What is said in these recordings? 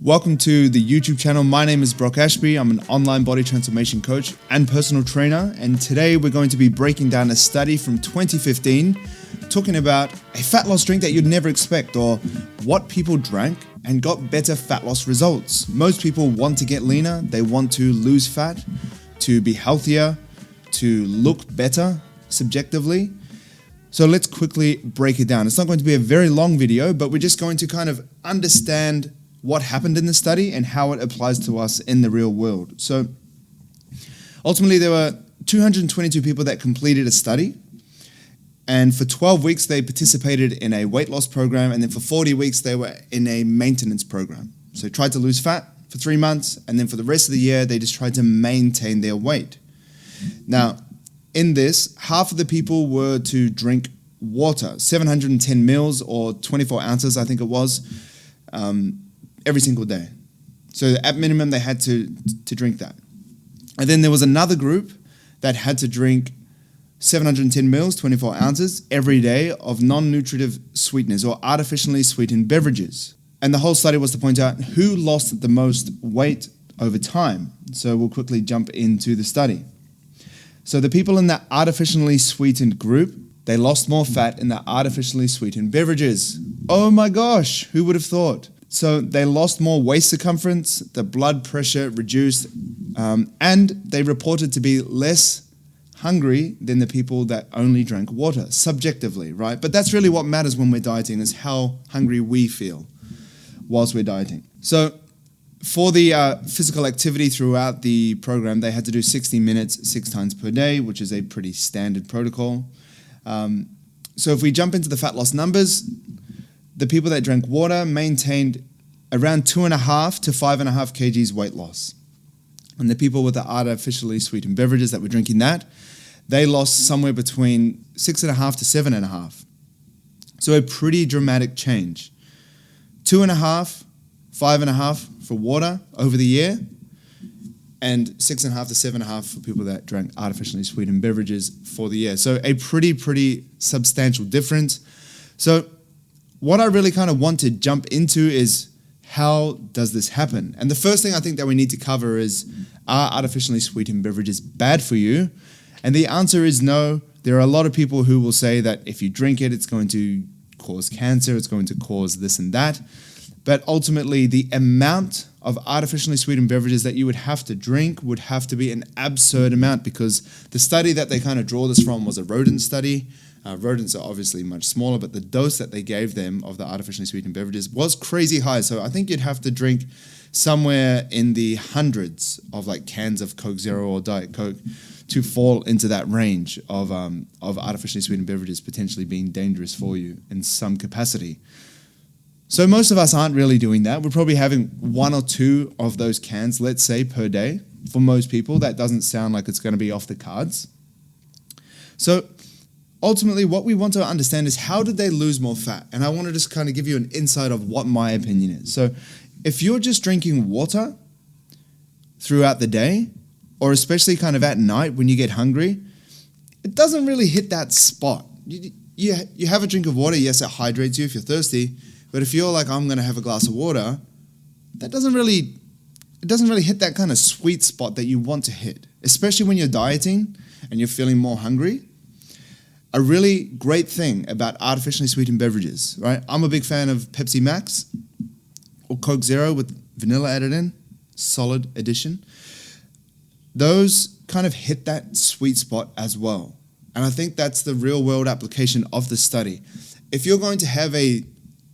Welcome to the YouTube channel. My name is Brock Ashby. I'm an online body transformation coach and personal trainer. And today we're going to be breaking down a study from 2015 talking about a fat loss drink that you'd never expect, or what people drank and got better fat loss results. Most people want to get leaner. They want to lose fat, to be healthier, to look better subjectively. So let's quickly break it down. It's not going to be a very long video, but we're just going to kind of understand what happened in the study and how it applies to us in the real world. So ultimately there were 222 people that completed a study, and for 12 weeks they participated in a weight loss program, and then for 40 weeks they were in a maintenance program. So they tried to lose fat for 3 months, and then for the rest of the year they just tried to maintain their weight. Now in this, half of the people were to drink water, 710 mils or 24 ounces I think it was, every single day. So at minimum they had to drink that. And then there was another group that had to drink 710 mils, 24 ounces every day of non-nutritive sweeteners or artificially sweetened beverages. And the whole study was to point out who lost the most weight over time. So we'll quickly jump into the study. So the people in that artificially sweetened group, they lost more fat in the artificially sweetened beverages. Oh my gosh, who would have thought? So they lost more waist circumference, the blood pressure reduced, and they reported to be less hungry than the people that only drank water, subjectively, right? But that's really what matters when we're dieting, is how hungry we feel whilst we're dieting. So for the physical activity throughout the program, they had to do 60 minutes 6 times per day, which is a pretty standard protocol. So if we jump into the fat loss numbers, the people that drank water maintained around 2.5 to 5.5 kgs weight loss. And the people with the artificially sweetened beverages that were drinking that, they lost somewhere between 6.5 to 7.5. So a pretty dramatic change. 2.5, 5.5 for water over the year, and 6.5 to 7.5 for people that drank artificially sweetened beverages for the year. So a pretty substantial difference. So what I really kind of want to jump into is, how does this happen? And the first thing I think that we need to cover is, are artificially sweetened beverages bad for you? And the answer is no. There are a lot of people who will say that if you drink it, it's going to cause cancer, it's going to cause this and that. But ultimately, the amount of artificially sweetened beverages that you would have to drink would have to be an absurd amount, because the study that they kind of draw this from was a rodent study. Rodents are obviously much smaller, but the dose that they gave them of the artificially sweetened beverages was crazy high. So I think you'd have to drink somewhere in the hundreds of like cans of Coke Zero or Diet Coke to fall into that range of artificially sweetened beverages potentially being dangerous for you in some capacity. So most of us aren't really doing that. We're probably having 1 or 2 of those cans, let's say, per day. For most people, that doesn't sound like it's going to be off the cards. So ultimately, what we want to understand is, how did they lose more fat? And I want to just kind of give you an insight of what my opinion is. So if you're just drinking water throughout the day, or especially kind of at night when you get hungry, it doesn't really hit that spot. You have a drink of water, yes, it hydrates you if you're thirsty, but if you're like, I'm going to have a glass of water, it doesn't really hit that kind of sweet spot that you want to hit, especially when you're dieting and you're feeling more hungry. A really great thing about artificially sweetened beverages, right? I'm a big fan of Pepsi Max or Coke Zero with vanilla added in, solid addition. Those kind of hit that sweet spot as well. And I think that's the real world application of the study. If you're going to have a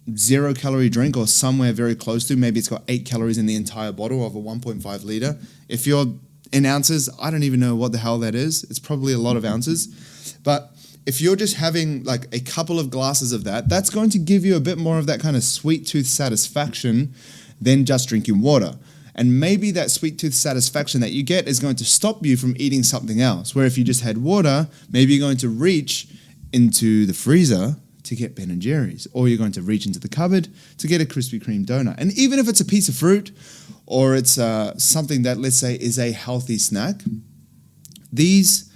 0-calorie drink, or somewhere very close to, maybe it's got 8 calories in the entire bottle of a 1.5 liter. If you're in ounces, I don't even know what the hell that is. It's probably a lot of ounces. But if you're just having like a couple of glasses of that, that's going to give you a bit more of that kind of sweet tooth satisfaction than just drinking water. And maybe that sweet tooth satisfaction that you get is going to stop you from eating something else. Where if you just had water, maybe you're going to reach into the freezer to get Ben & Jerry's, or you're going to reach into the cupboard to get a Krispy Kreme donut. And even if it's a piece of fruit, or it's something that, let's say, is a healthy snack, these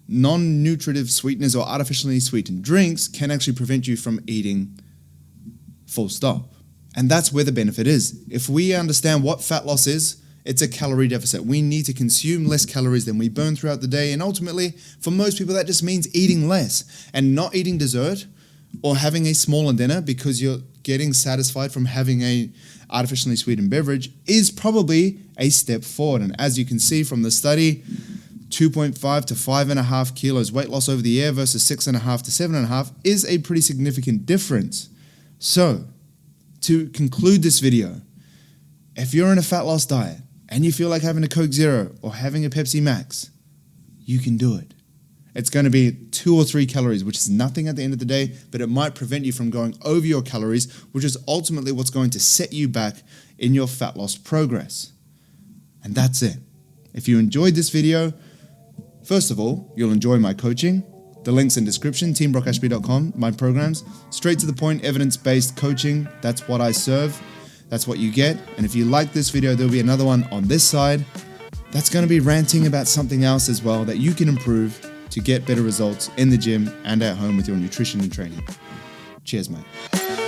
non-nutritive sweeteners or artificially sweetened drinks can actually prevent you from eating full stop. And that's where the benefit is. If we understand what fat loss is, it's a calorie deficit. We need to consume less calories than we burn throughout the day. And ultimately, for most people, that just means eating less and not eating dessert or having a smaller dinner because you're getting satisfied from having a artificially sweetened beverage is probably a step forward. And as you can see from the study, 2.5 to 5.5 kilos weight loss over the year versus 6.5 to 7.5 is a pretty significant difference. So, to conclude this video, if you're in a fat loss diet and you feel like having a Coke Zero or having a Pepsi Max, you can do it. It's going to be 2 or 3 calories, which is nothing at the end of the day, but it might prevent you from going over your calories, which is ultimately what's going to set you back in your fat loss progress. And that's it. If you enjoyed this video, first of all, you'll enjoy my coaching. The link's in description, teambrockashby.com, my programs. Straight to the point, evidence-based coaching. That's what I serve. That's what you get. And if you like this video, there'll be another one on this side that's going to be ranting about something else as well that you can improve to get better results in the gym and at home with your nutrition and training. Cheers, mate.